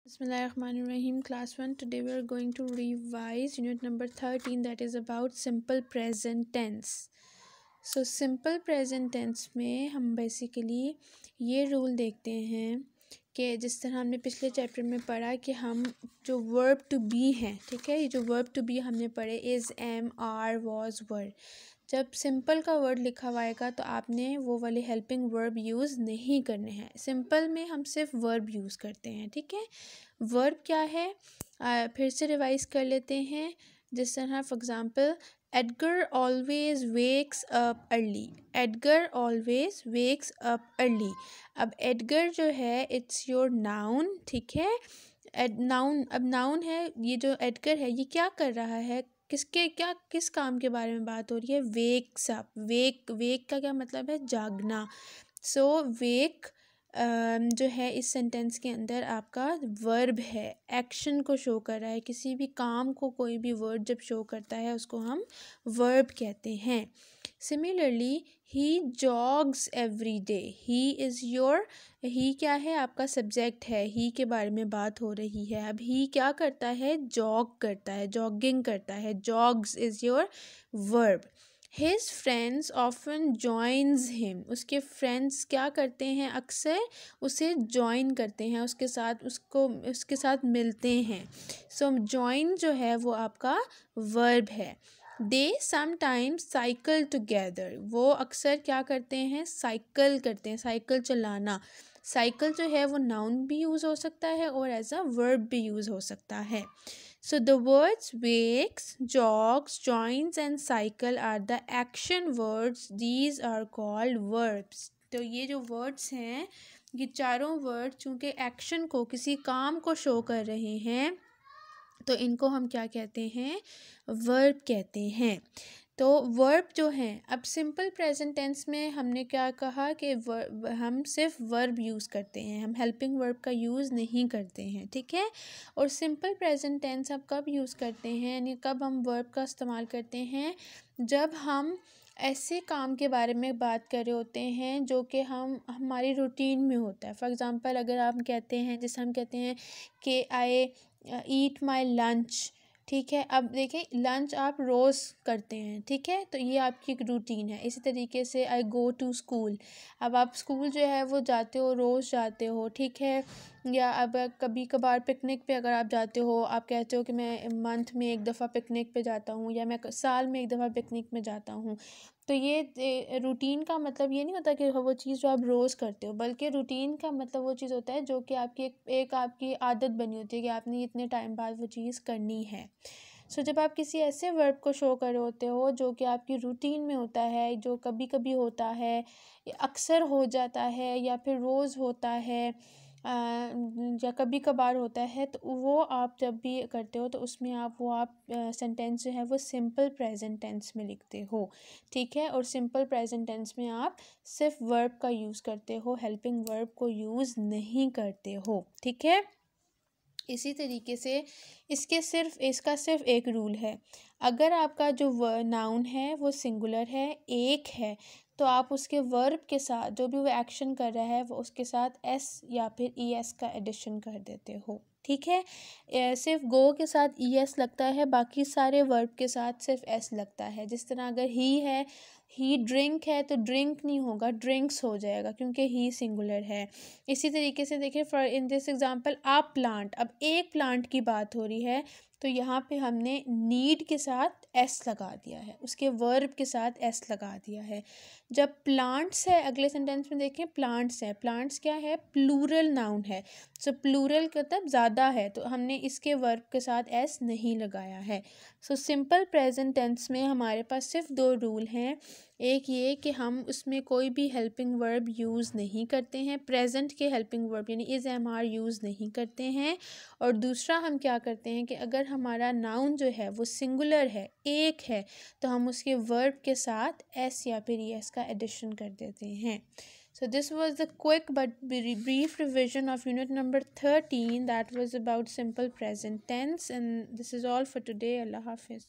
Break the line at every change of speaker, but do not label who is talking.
Bismillahirrahmanirrahim. Class 1. Today we are going to revise unit number 13, that is about simple present tense. So simple present tense में हम basically ये rule देखते हैं कि जिस तरह हमने पिछले चैप्टर में पढ़ा कि हम जो verb to be हैं, ठीक है, ये जो verb to be हमने पढ़े is, am, are, was, were. जब सिंपल का वर्ड लिखा हुआ आएगा तो आपने वो वाले हेल्पिंग वर्ब यूज़ नहीं करने हैं. सिंपल में हम सिर्फ वर्ब यूज़ करते हैं, ठीक है. वर्ब क्या है, फिर से रिवाइज कर लेते हैं. जिस तरह for example, Edgar always wakes up early. Edgar always wakes up early. अब एडगर जो है इट्स योर नाउन, ठीक है. नाउन, अब नाउन है, ये जो एडगर है ये क्या कर रहा है, किस काम के बारे में बात हो रही है. Wakes up. वेक का क्या मतलब है, जागना. सो वेक जो है इस सेंटेंस के अंदर आपका वर्ब है, एक्शन को शो कर रहा है. किसी भी काम को कोई भी वर्ड जब शो करता है उसको हम वर्ब कहते हैं. Similarly, he jogs every day. He is your, he क्या है, आपका सब्जेक्ट है. ही के बारे में बात हो रही है. अब ही क्या करता है, जॉग करता है, जॉगिंग करता है. जॉग्स is your verb. His friends often joins him. उसके फ्रेंड्स क्या करते हैं, अक्सर उसे ज्वाइन करते हैं, उसके साथ मिलते हैं. सो ज्वाइन जो है वो आपका वर्ब है. They sometimes cycle together. वो अक्सर क्या करते हैं, साइकिल करते हैं, साइकिल चलाना. साइकिल जो है वो नाउन भी यूज़ हो सकता है और एज अ वर्ब भी यूज़ हो सकता है. So the words wakes, jogs, joins and cycle are the action words. These are called verbs. तो ये जो words हैं, ये चारों वर्ड चूँकि एक्शन को, किसी काम को शो कर रहे हैं, तो इनको हम क्या कहते हैं, वर्ब कहते हैं. तो वर्ब जो हैं, अब सिंपल प्रेजेंट टेंस में हमने क्या कहा कि हम सिर्फ वर्ब यूज़ करते हैं, हम हेल्पिंग वर्ब का यूज़ नहीं करते हैं, ठीक है. और सिंपल प्रेजेंट टेंस अब कब यूज़ करते हैं, यानी कब हम वर्ब का इस्तेमाल करते हैं, जब हम ऐसे काम के बारे में बात कर रहे होते हैं जो कि हमारी रूटीन में होता है. फॉर एग्ज़ाम्पल, अगर आप कहते हैं, जैसे हम कहते हैं कि आई ईट माई लंच, ठीक है. अब देखें, लंच आप रोज़ करते हैं, ठीक है, तो ये आपकी एक रूटीन है. इसी तरीके से आई गो टू स्कूल. अब आप स्कूल जो है वो जाते हो, रोज़ जाते हो, ठीक है. या अब कभी कभार पिकनिक पे अगर आप जाते हो, आप कहते हो कि मैं मंथ में एक दफ़ा पिकनिक पे जाता हूँ, या मैं साल में एक दफ़ा पिकनिक में जाता हूँ. तो ये रूटीन का मतलब ये नहीं होता कि वो चीज़ जो आप रोज़ करते हो, बल्कि रूटीन का मतलब वो चीज़ होता है जो कि आपकी एक आपकी आदत बनी होती है कि आपने इतने टाइम बाद वो चीज़ करनी है. सो जब आप किसी ऐसे वर्ब को शो कर रहे होते हो जो कि आपकी रूटीन में होता है, जो कभी कभी होता है, अक्सर हो जाता है, या फिर रोज़ होता है, या कभी कभार होता है, तो वो आप जब भी करते हो तो उसमें आप सेंटेंस जो है वो सिंपल प्रेजेंट टेंस में लिखते हो, ठीक है. और सिंपल प्रेजेंट टेंस में आप सिर्फ वर्ब का यूज़ करते हो, हेल्पिंग वर्ब को यूज़ नहीं करते हो, ठीक है. इसी तरीके से इसका सिर्फ एक रूल है. अगर आपका जो नाउन है वो सिंगुलर है, एक है, तो आप उसके वर्ब के साथ जो भी वो एक्शन कर रहा है वो उसके साथ एस या फिर ई एस का एडिशन कर देते हो, ठीक है. सिर्फ गो के साथ ई एस लगता है, बाकी सारे वर्ब के साथ सिर्फ एस लगता है. जिस तरह अगर ही है, ही ड्रिंक है, तो ड्रिंक नहीं होगा, ड्रिंक्स हो जाएगा, क्योंकि ही सिंगुलर है. इसी तरीके से देखिए, for in this example, a plant. अब एक प्लांट की बात हो रही है, तो यहाँ पे हमने नीड के साथ एस लगा दिया है, उसके वर्ब के साथ एस लगा दिया है. जब प्लांट्स है, अगले सेंटेंस में देखें, प्लांट्स है. प्लांट्स क्या है, प्लूरल नाउन है. सो प्लूरल का मतलब ज़्यादा है, तो हमने इसके वर्ब के साथ एस नहीं लगाया है. सो सिंपल प्रेजेंट टेंस में हमारे पास सिर्फ दो रूल हैं. एक ये कि हम उसमें कोई भी हेल्पिंग वर्ब यूज़ नहीं करते हैं, प्रेजेंट के हेल्पिंग वर्ब यानी इज़, एम, आर यूज़ नहीं करते हैं. और दूसरा हम क्या करते हैं कि अगर हमारा नाउन जो है वो सिंगुलर है, एक है, तो हम उसके वर्ब के साथ एस या फिर ई एस का एडिशन कर देते हैं. So this was the quick but brief revision of unit number 13, that was about simple present tense, and this is all for today. Allah Hafiz.